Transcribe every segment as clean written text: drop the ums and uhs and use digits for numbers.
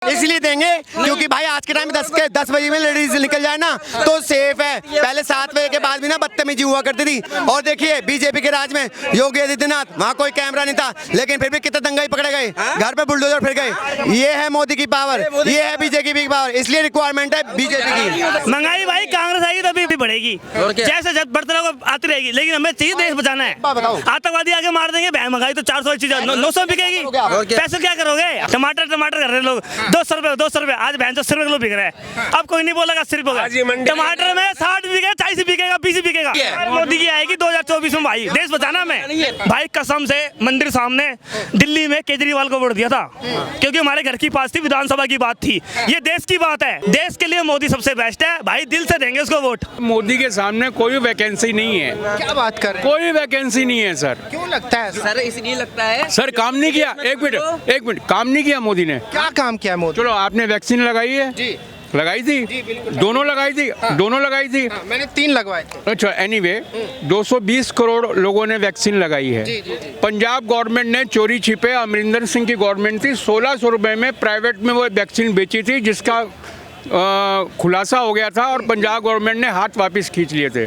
इसलिए देंगे क्योंकि भाई आज के टाइम में 10 बजे में लेडीज निकल जाए ना तो सेफ है। पहले 7 बजे के बाद भी ना बदतमीजी हुआ करती थी। और देखिए बीजेपी के राज में योगी आदित्यनाथ, वहाँ कोई कैमरा नहीं था लेकिन फिर भी कितने दंगाई पकड़े गए, घर पे बुलडोजर फिर गए। ये है मोदी की पावर, ये है बीजेपी की पावर, इसलिए रिक्वायरमेंट है बीजेपी की। महंगाई भाई कांग्रेस आएगी तभी भी बढ़ेगी, जैसे जब बढ़ते रहो आती रहेगी, लेकिन हमें चाहिए देश बचाना है। आतंकवादी आके मार देंगे, महंगाई तो 400 चीज 900 बिकेगी, पैसे क्या करोगे? टमाटर कर रहे लोग 200 रुपए, आज 80 रुपए किलो बिक रहा है। अब कोई नहीं बोलेगा 80 रुपए, टमाटर में 60 बिकेगा, 40 बिकेगा, 20 बिकेगा। मोदी की आएगी 2024 में भाई, देश बचाना में भाई। कसम से मंदिर सामने दिल्ली में केजरीवाल को वोट दिया था क्योंकि हमारे घर की पास थी, विधानसभा की बात थी। ये देश की बात है, देश के लिए मोदी सबसे बेस्ट है भाई, दिल से देंगे उसको वोट। मोदी के सामने कोई वैकेंसी नहीं है। क्या बात कर रहे हैं? कोई वैकेंसी नहीं है सर। क्यों लगता है सर? इसलिए लगता है सर काम नहीं किया। एक मिनट काम नहीं किया मोदी ने। क्या काम किया मोदी? चलो आपने वैक्सीन लगाई है जी, लगाई थी जी बिल्कुल दोनों लगाई थी। हाँ। दोनों लगाई थी। हाँ, मैंने 3 लगवाए थे। अच्छा एनीवे 220 करोड़ लोगों ने वैक्सीन लगाई है। जी, जी, जी। पंजाब गवर्नमेंट ने चोरी छिपे, अमरिंदर सिंह की गवर्नमेंट थी, 1600 रुपए में प्राइवेट में वो वैक्सीन बेची थी, जिसका खुलासा हो गया था और पंजाब गवर्नमेंट ने हाथ वापस खींच लिए थे।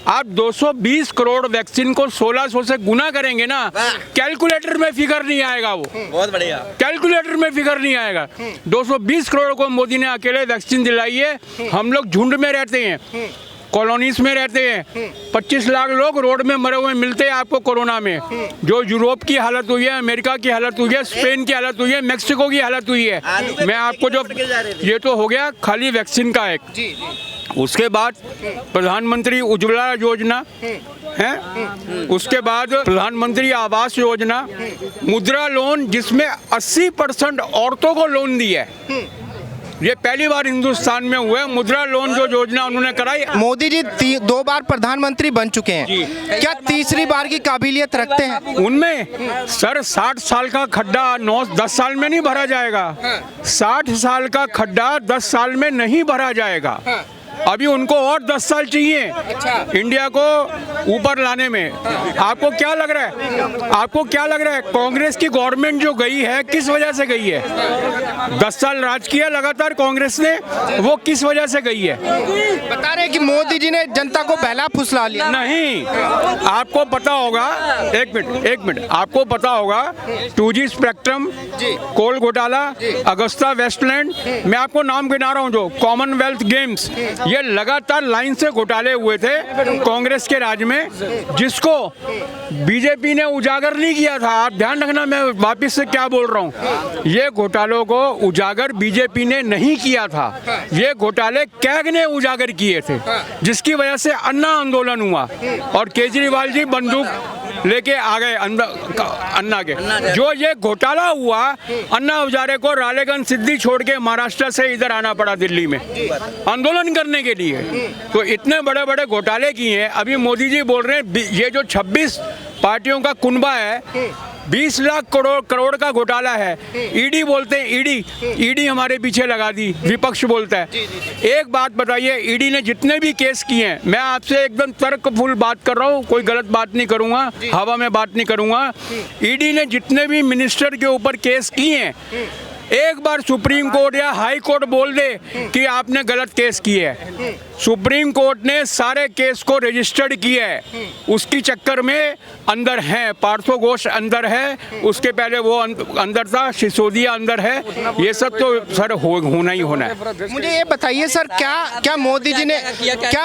आप 220 करोड़ वैक्सीन को 1600 से गुना करेंगे ना, कैलकुलेटर में फिगर नहीं आएगा। वो बहुत बढ़िया, कैलकुलेटर में फिगर नहीं आएगा। 220 करोड़ को मोदी ने अकेले वैक्सीन दिलाई है। हम लोग झुंड में रहते हैं, कॉलोनीज में रहते हैं, 25 लाख लोग रोड में मरे हुए मिलते हैं आपको कोरोना में। जो यूरोप की हालत हुई है, अमेरिका की हालत हुई है, स्पेन की हालत हुई है, मेक्सिको की हालत हुई है। मैं आपको जो ये तो हो गया खाली वैक्सीन का एक। उसके बाद प्रधानमंत्री उज्ज्वला योजना है, उसके बाद प्रधानमंत्री आवास योजना, मुद्रा लोन जिसमें 80% औरतों को लोन दिया है। ये पहली बार हिंदुस्तान में हुआ है। मुद्रा लोन जो योजना उन्होंने कराई। मोदी जी 2 बार प्रधानमंत्री बन चुके हैं, क्या तीसरी बार की काबिलियत रखते हैं? उनमें सर 60 साल का खड्डा 9-10 साल में नहीं भरा जाएगा। 60 साल का खड्डा 10 साल में नहीं भरा जाएगा। अभी उनको और 10 साल चाहिए इंडिया को ऊपर लाने में। आपको क्या लग रहा है? आपको क्या लग रहा है कांग्रेस की गवर्नमेंट जो गई है किस वजह से गई है? 10 साल राज किया लगातार कांग्रेस ने, वो किस वजह से गई है? बता रहे हैं कि मोदी जी ने जनता को बहला फुसला लिया। नहीं, आपको पता होगा, एक मिनट आपको पता होगा 2G स्पेक्ट्रम, कोल घोटाला, अगस्ता वेस्टलैंड, मैं आपको नाम गिना रहा हूँ, जो कॉमनवेल्थ गेम्स, ये लगातार लाइन से घोटाले हुए थे कांग्रेस के राज में, जिसको बीजेपी ने उजागर नहीं किया था। आप ध्यान रखना मैं वापस से क्या बोल रहा हूँ। ये घोटालों को उजागर बीजेपी ने नहीं किया था, ये घोटाले कैग ने उजागर किए थे, जिसकी वजह से अन्ना आंदोलन हुआ और केजरीवाल जी बंदूक लेके आ गए अन्ना के। जो ये घोटाला हुआ, अन्ना हजारे को रालेगंज सिद्धि छोड़ के महाराष्ट्र से इधर आना पड़ा दिल्ली में आंदोलन करने के लिए। तो इतने बड़े बड़े घोटाले किए हैं। अभी मोदी जी बोल रहे हैं ये जो 26 पार्टियों का कुनबा है, 20 लाख करोड़ का घोटाला है। ईडी बोलते हैं, ईडी हमारे पीछे लगा दी, विपक्ष बोलता है। एक बात बताइए, ईडी ने जितने भी केस किए हैं, मैं आपसे एकदम तर्कफुल बात कर रहा हूँ, कोई गलत बात नहीं करूँगा, हवा में बात नहीं करूँगा। ईडी ने जितने भी मिनिस्टर के ऊपर केस किए हैं, एक बार सुप्रीम कोर्ट या हाई कोर्ट बोल दे कि आपने गलत केस किया है, सुप्रीम कोर्ट ने सारे केस को रजिस्टर्ड किया है। उसकी चक्कर में अंदर है, पार्थो घोष अंदर है, उसके पहले वो अंदर था, सिसोदिया अंदर है। ये सब तो सर होना ही होना है। मुझे ये बताइए सर, क्या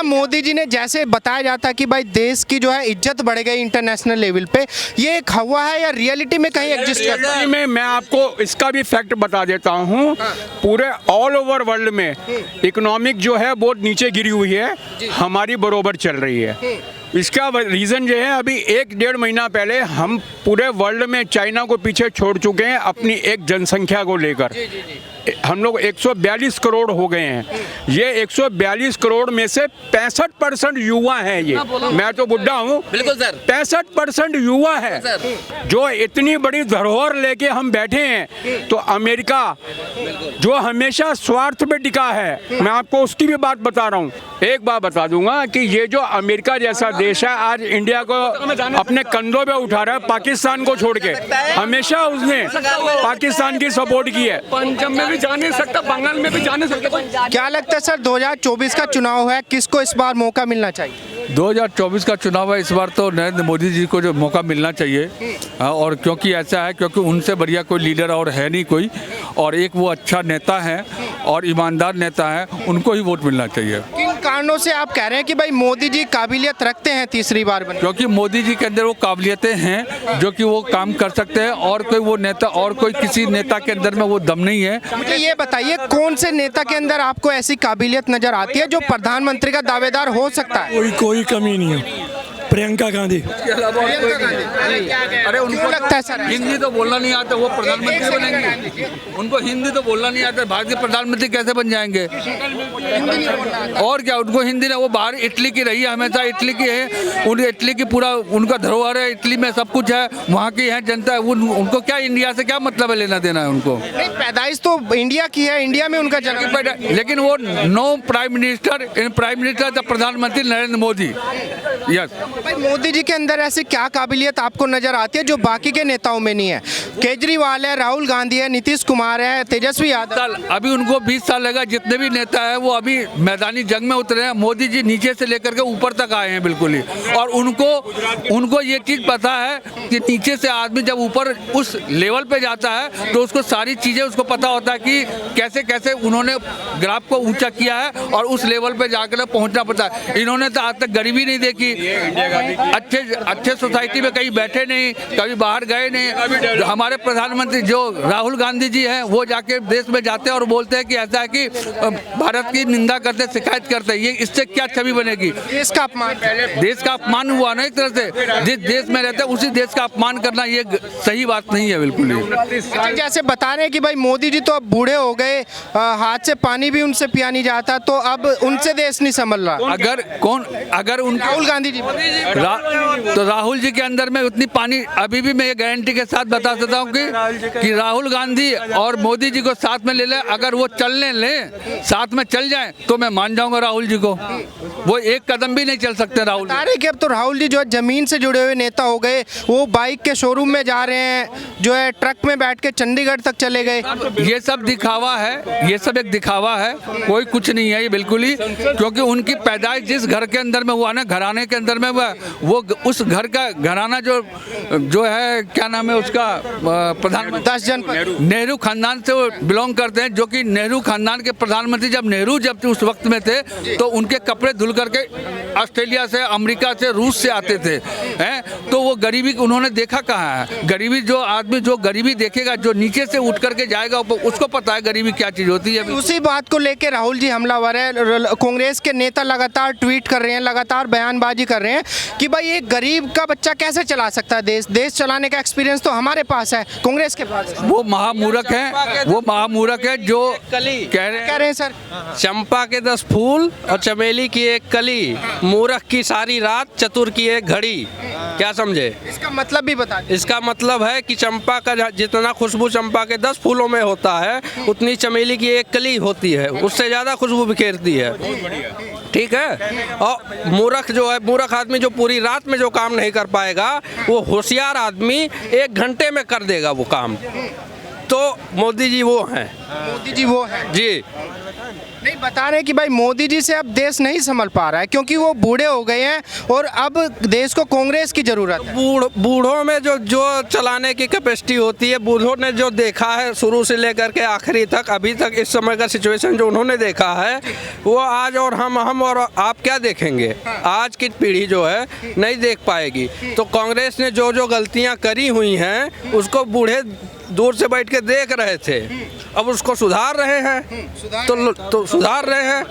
मोदी जी ने जैसे बताया जाता है कि भाई देश की जो है इज्जत बढ़ गई इंटरनेशनल लेवल पे, ये एक हवा है या रियलिटी में कहीं एग्जिस्ट करता है? मैं आपको इसका भी फैक्ट बता देता हूँ। पूरे ऑल ओवर वर्ल्ड में इकोनॉमिक जो है बहुत नीचे गिरी हुई है, हमारी बरोबर चल रही है। इसका रीज़न जो है, अभी 1-1.5 महीना पहले हम पूरे वर्ल्ड में चाइना को पीछे छोड़ चुके हैं अपनी एक जनसंख्या को लेकर। हम लोग 142 करोड़ हो गए हैं। ये 142 करोड़ में से 65% युवा हैं। ये मैं तो बुढ़ा हूँ, बिल्कुल सर, 65% युवा है। जो इतनी बड़ी धरोहर लेके हम बैठे हैं, तो अमेरिका जो हमेशा स्वार्थ पे टिका है, मैं आपको उसकी भी बात बता रहा हूँ। एक बात बता दूंगा कि ये जो अमेरिका जैसा देश है, आज इंडिया को अपने कंधों पे उठा रहा है, पाकिस्तान को छोड़ के। हमेशा उसने पाकिस्तान की सपोर्ट की है। जा नहीं सकता, बंगाल में भी जा नहीं सकता। क्या लगता है सर 2024 का चुनाव है, किसको इस बार मौका मिलना चाहिए? 2024 का चुनाव है, इस बार तो नरेंद्र मोदी जी को जो मौका मिलना चाहिए। और क्योंकि ऐसा है, क्योंकि उनसे बढ़िया कोई लीडर और है नहीं कोई, और एक वो अच्छा नेता है और ईमानदार नेता है, उनको ही वोट मिलना चाहिए। किन कारणों से आप कह रहे हैं कि भाई मोदी जी काबिलियत रखते हैं तीसरी बार बनने? क्योंकि मोदी जी के अंदर वो काबिलियतें हैं जो कि वो काम कर सकते हैं, और कोई वो नेता और कोई किसी नेता के अंदर में वो दम नहीं है। मुझे ये बताइए कौन से नेता के अंदर आपको ऐसी काबिलियत नजर आती है जो प्रधानमंत्री का दावेदार हो सकता है? कोई कमी नहीं है। प्रियंका गांधी। अरे क्यों लगता है सर? हिंदी तो बोलना नहीं आता, वो प्रधानमंत्री बनेंगे? उनको हिंदी तो बोलना नहीं आता, भारतीय प्रधानमंत्री कैसे बन जाएंगे? और क्या, उनको हिंदी ना, वो बाहर इटली की रही है, हमेशा इटली की है, उन इटली की पूरा उनका धरोहर है, इटली में सब कुछ है, वहाँ की है जनता है, उनको क्या इंडिया से क्या मतलब है, लेना देना है उनको? नहीं, पैदाइश तो इंडिया की है, इंडिया में उनका जन्म। लेकिन वो नो प्राइम मिनिस्टर द प्रधानमंत्री नरेंद्र मोदी। यस। भाई मोदी जी के अंदर ऐसी क्या काबिलियत आपको नजर आती है जो बाकी के नेताओं में नहीं है? केजरीवाल है, राहुल गांधी है, नीतीश कुमार है, तेजस्वी यादव। अभी उनको 20 साल लगा, जितने भी नेता है वो अभी मैदानी जंग में उतरे हैं। मोदी जी नीचे से लेकर के ऊपर तक आए हैं बिल्कुल ही, और उनको ये चीज पता है कि नीचे से आदमी जब ऊपर उस लेवल पे जाता है तो उसको सारी चीजें उसको पता होता है कि कैसे कैसे उन्होंने ग्राफ को ऊंचा किया है और उस लेवल पे जाकर पहुंचना पड़ता है। इन्होंने तो आज तक गरीबी नहीं देखी, अच्छे सोसाइटी में कहीं बैठे नहीं, कभी बाहर गए नहीं। हमारे प्रधानमंत्री जो राहुल गांधी जी हैं वो जाके देश में जाते हैं और बोलते हैं कि ऐसा है कि भारत की निंदा करते, शिकायत करते हैं। ये इससे क्या छवि बनेगी? देश का अपमान। देश का अपमान हुआ ना एक तरह से, जिस देश में रहते हैं उसी देश का अपमान करना ये सही बात नहीं है बिल्कुल ही। अच्छा, जैसे बता रहे हैं कि भाई मोदी जी तो अब बूढ़े हो गए, हाथ से पानी भी उनसे पिया नहीं जाता, तो अब उनसे देश नहीं संभल रहा। अगर उनका राहुल गांधी जी तो राहुल जी के अंदर में उतनी पानी, अभी भी मैं ये गारंटी के साथ बता सकता हूँ कि राहुल गांधी और मोदी जी को साथ में ले ले, अगर वो चलने ले साथ में चल जाएं तो मैं मान जाऊंगा राहुल जी को। वो एक कदम भी नहीं चल सकते राहुल। बता रहे कि अब तो राहुल जी जो है जमीन से जुड़े हुए नेता हो गए, वो बाइक के शोरूम में जा रहे हैं, जो है ट्रक में बैठ के चंडीगढ़ तक चले गए। ये सब दिखावा है, ये सब एक दिखावा है, कोई कुछ नहीं है ये बिल्कुल ही। क्योंकि उनकी पैदाइश जिस घर के अंदर में हुआ ना, घराने के अंदर में हुआ, वो उस घर का घराना जो है, क्या नाम है उसका, प्रधानमंत्री 10 जन नेहरू खानदान से वो बिलोंग करते हैं। जो कि नेहरू खानदान के प्रधानमंत्री जब नेहरू उस वक्त में थे तो उनके कपड़े धुल करके ऑस्ट्रेलिया से, अमेरिका से, रूस से आते थे, हैं? तो वो गरीबी उन्होंने देखा कहाँ है? गरीबी जो आदमी जो गरीबी देखेगा, जो नीचे से उठ करके जाएगा, उसको पता है गरीबी क्या चीज होती है। उसी बात को लेकर राहुल जी हमलावर है। कांग्रेस के नेता लगातार ट्वीट कर रहे हैं, लगातार बयानबाजी कर रहे हैं कि भाई एक गरीब का बच्चा कैसे चला सकता है देश चलाने का एक्सपीरियंस तो हमारे पास है, कांग्रेस के पास। वो महामूर्ख है जो कह रहे हैं सर, चंपा के 10 फूल और चमेली की एक कली, मूर्ख की सारी रात, चतुर की एक घड़ी। क्या समझे? इसका मतलब भी बता दीजिए। इसका मतलब है कि चंपा का जितना खुशबू चंपा के 10 फूलों में होता है, उतनी चमेली की एक कली होती है, उससे ज्यादा खुशबू बिखेरती है। ठीक है। और मूर्ख जो है, मूर्ख आदमी जो पूरी रात में जो काम नहीं कर पाएगा, वो होशियार आदमी 1 घंटे में कर देगा वो काम। तो मोदी जी वो हैं। मोदी जी वो हैं जी। नहीं, बता रहे कि भाई मोदी जी से अब देश नहीं संभल पा रहा है क्योंकि वो बूढ़े हो गए हैं और अब देश को कांग्रेस की जरूरत है। बूढ़ों में जो चलाने की कैपेसिटी होती है, बूढ़ों ने जो देखा है शुरू से लेकर के आखिरी तक, अभी तक इस समय का सिचुएशन जो उन्होंने देखा है, वो आज और हम और आप क्या देखेंगे? आज की पीढ़ी जो है नहीं देख पाएगी। तो कांग्रेस ने जो गलतियाँ करी हुई हैं उसको बूढ़े दूर से बैठ के देख रहे थे, अब उसको सुधार रहे हैं। तो सुधार रहे हैं।